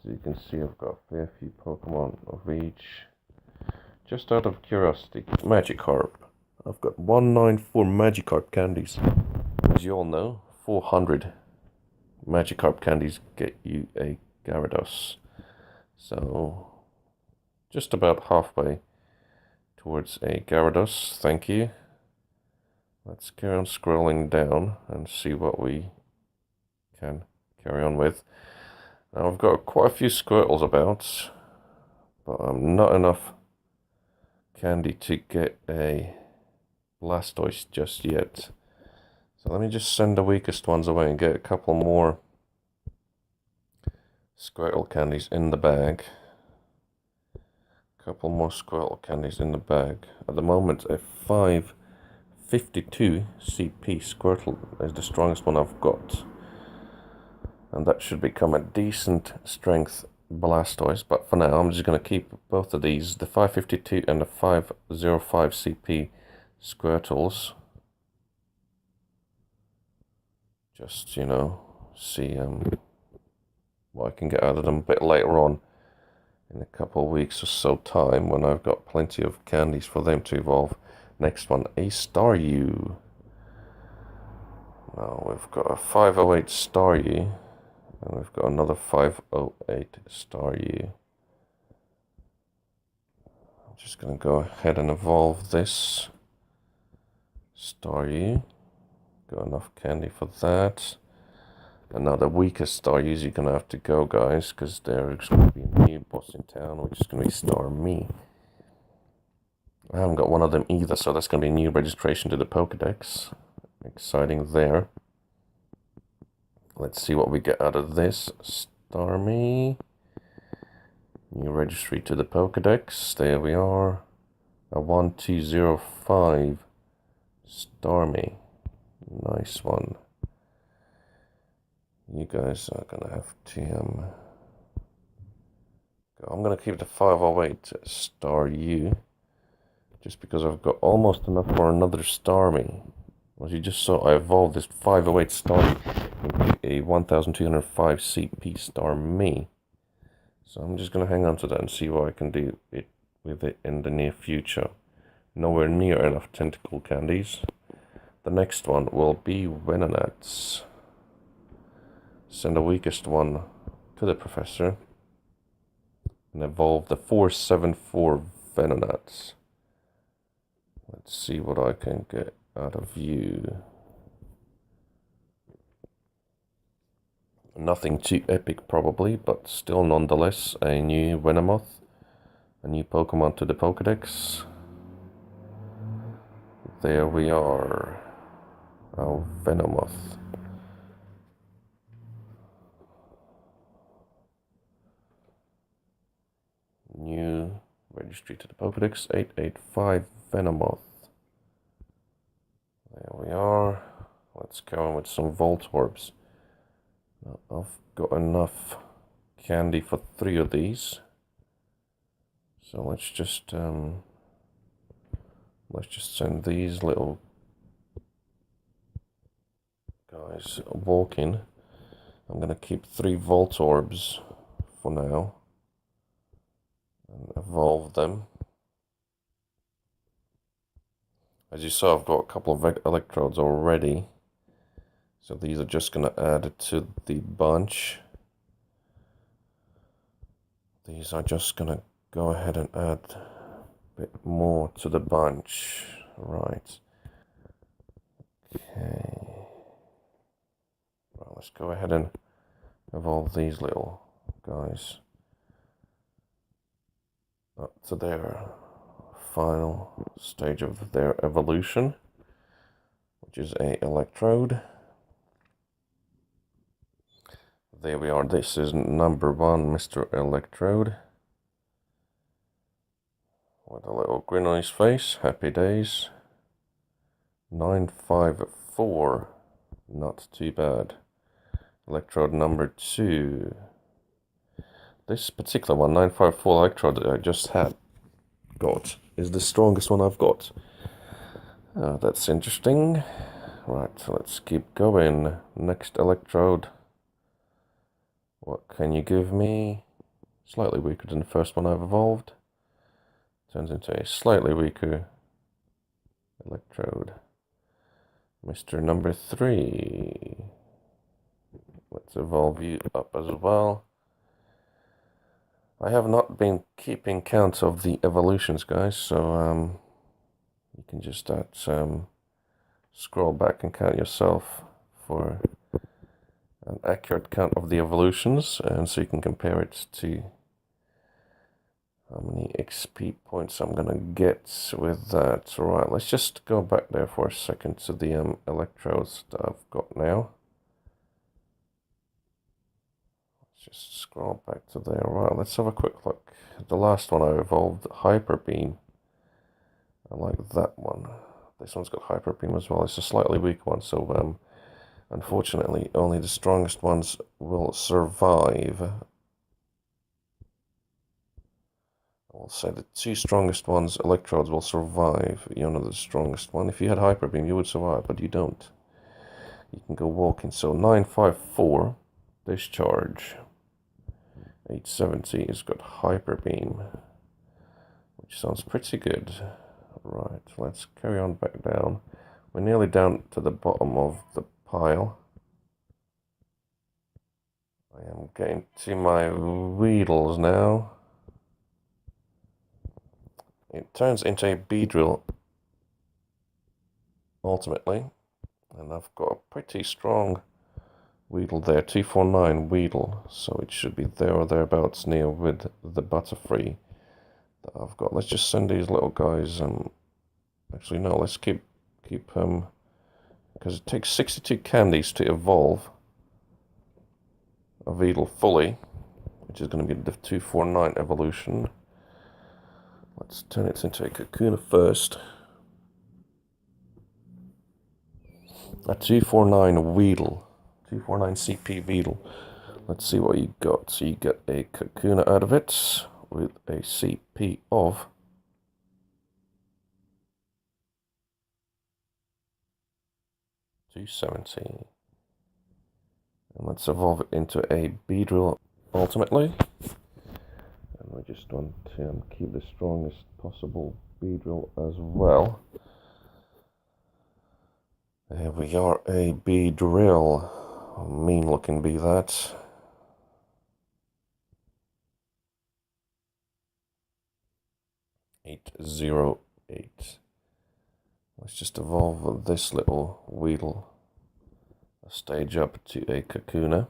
As you can see, I've got a fair few Pokemon of each. Just out of curiosity, Magikarp. I've got 194 Magikarp candies. As you all know, 400 Magikarp candies get you a Gyarados. So, just about halfway towards a Gyarados, thank you. Let's carry on scrolling down and see what we can carry on with. Now I've got quite a few Squirtles about, but not enough candy to get a Blastoise just yet. So let me just send the weakest ones away and get a couple more Squirtle candies in the bag. Couple more Squirtle candies in the bag. At the moment, a 552 CP Squirtle is the strongest one I've got. And that should become a decent strength Blastoise. But for now, I'm just going to keep both of these, the 552 and the 505 CP Squirtles. Just, you know, see what I can get out of them a bit later on. In a couple of weeks or so time, when I've got plenty of candies for them to evolve. Next one, a Staryu. Now we've got a 508 Staryu, and we've got another 508 Staryu. I'm just going to go ahead and evolve this Staryu. Got enough candy for that. And now the weakest Staryus you're going to have to go, guys, because there's going to be a new boss in town, which is going to be Starmie. I haven't got one of them either, so that's going to be a new registration to the Pokedex. Exciting there. Let's see what we get out of this. Starmie. New registry to the Pokedex. There we are. A 1205 Starmie. Nice one. You guys are going to have to, I'm going to keep the 508 Staryu, just because I've got almost enough for another Starmie. As you just saw, I evolved this 508 Starmie into a 1205 CP Starmie. So I'm just going to hang on to that and see what I can do with it in the near future. Nowhere near enough tentacle candies. The next one will be Venonats. Send the weakest one to the professor and evolve the 474 Venonats. Let's see what I can get out of you. Nothing too epic probably, but still nonetheless a new Venomoth, a new Pokemon to the Pokedex. There we are, our Venomoth. New registry to the Pokedex, 885 Venomoth. There we are. Let's go on with some Voltorbs. Now, I've got enough candy for 3 of these. So let's just send these little guys walking. I'm gonna keep 3 Voltorbs for now. And evolve them. As you saw, I've got a couple of electrodes already, so these are just going to add to the bunch. These are just going to go ahead and add a bit more to the bunch. Right. Okay. Well, let's go ahead and evolve these little guys up to their final stage of their evolution, which is a electrode. There we are. This is number 1, Mr. Electrode, with a little grin on his face. Happy days. 954, not too bad. Electrode number 2. This particular one, 954 electrode that I just got, is the strongest one I've got. That's interesting. Right, so let's keep going. Next electrode. What can you give me? Slightly weaker than the first one I've evolved. Turns into a slightly weaker electrode. Mr. Number 3. Let's evolve you up as well. I have not been keeping count of the evolutions, guys, so you can just start scroll back and count yourself for an accurate count of the evolutions, and so you can compare it to how many XP points I'm gonna get with that. Right, let's just go back there for a second to the electrodes that I've got now. Let's just scroll back to there. Right, let's have a quick look. The last one I evolved, Hyper Beam. I like that one. This one's got Hyper Beam as well. It's a slightly weak one, so unfortunately only the strongest ones will survive. I'll say the 2 strongest ones, electrodes, will survive. You're not the strongest one. If you had Hyper Beam, you would survive, but you don't. You can go walking. So 954, discharge. 870 has got Hyper Beam, which sounds pretty good. Right, let's carry on back down. We're nearly down to the bottom of the pile. I am getting to my Weedles now. It turns into a Beedrill ultimately, and I've got a pretty strong Weedle there, 249 Weedle, so it should be there or thereabouts near with the Butterfree that I've got. Let's just send these little guys, actually no, let's keep because it takes 62 candies to evolve a Weedle fully, which is going to be the 249 evolution. Let's turn it into a Kakuna first. A 249 Weedle. 249 CP Weedle. Let's see what you got. So you get a Kakuna out of it with a CP of 270. And let's evolve it into a Beedrill ultimately. And we just want to keep the strongest possible Beedrill as well. There we are, a Beedrill. Mean looking bee that. $808. Let's just evolve this little Weedle a stage up to a Kakuna.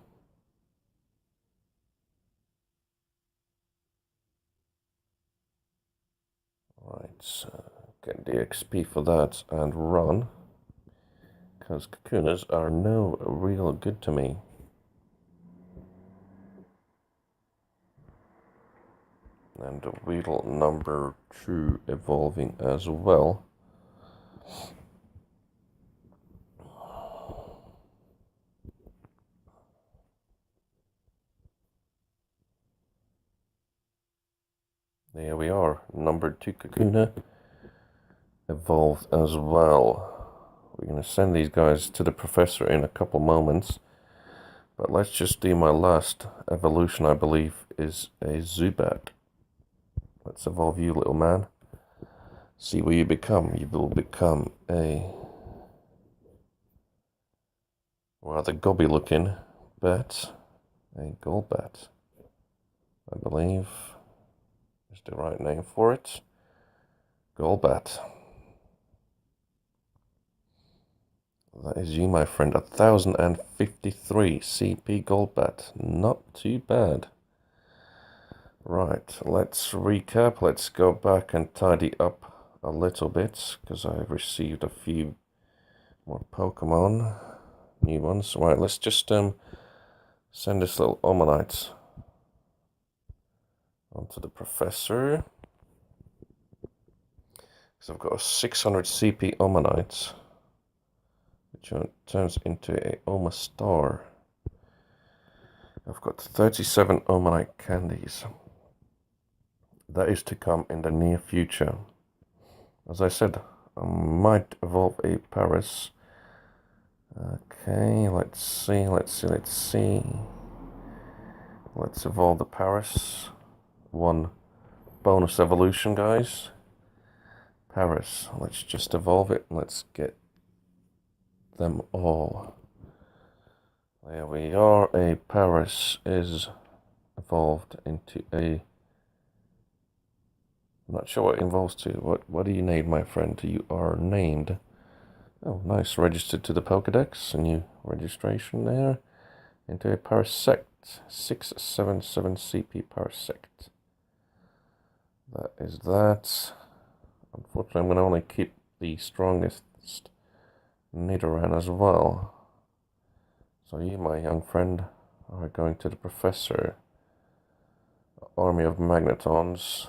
Right, so get the XP for that and run, because Kakunas are no real good to me. And Weedle number 2 evolving as well. There we are, number 2 Kakuna evolved as well. We're going to send these guys to the professor in a couple moments. But let's just do my last evolution, I believe, is a Zubat. Let's evolve you, little man. See what you become. You will become a rather gobby looking bat. A Golbat, I believe is the right name for it. Golbat. That is you, my friend. 1053 CP Golbat. Not too bad. Right, let's recap. Let's go back and tidy up a little bit, because I've received a few more Pokemon. New ones. Right, let's just send this little Omanyte onto the professor. Because I've got a 600 CP Omanyte, which turns into a Omastar. I've got 37 Omanyte candies. That is to come in the near future. As I said, I might evolve a Paris. Okay, let's see. Let's evolve the Paris. one bonus evolution, guys. Paris. Let's just evolve it. Let's get them all. There we are. A Paris is evolved into a... I'm not sure what it evolves to. What do you name, my friend? You are named. Oh, nice. Registered to the Pokedex. A new registration there. Into a Parasect. 677 CP Parasect. That is that. Unfortunately, I'm going to only keep the strongest Nidoran as well. So you, my young friend, are going to the Professor. Army of Magnetons.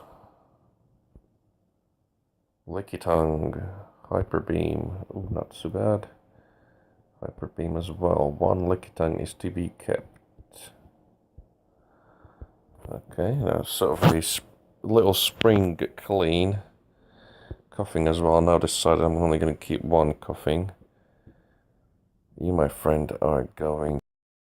Lickitung. Hyper Beam. Ooh, not so bad. Hyper Beam as well. One Lickitung is to be kept. Okay, now sort of a little spring clean. Coughing as well. Now decided I'm only going to keep one coughing. You, my friend, are going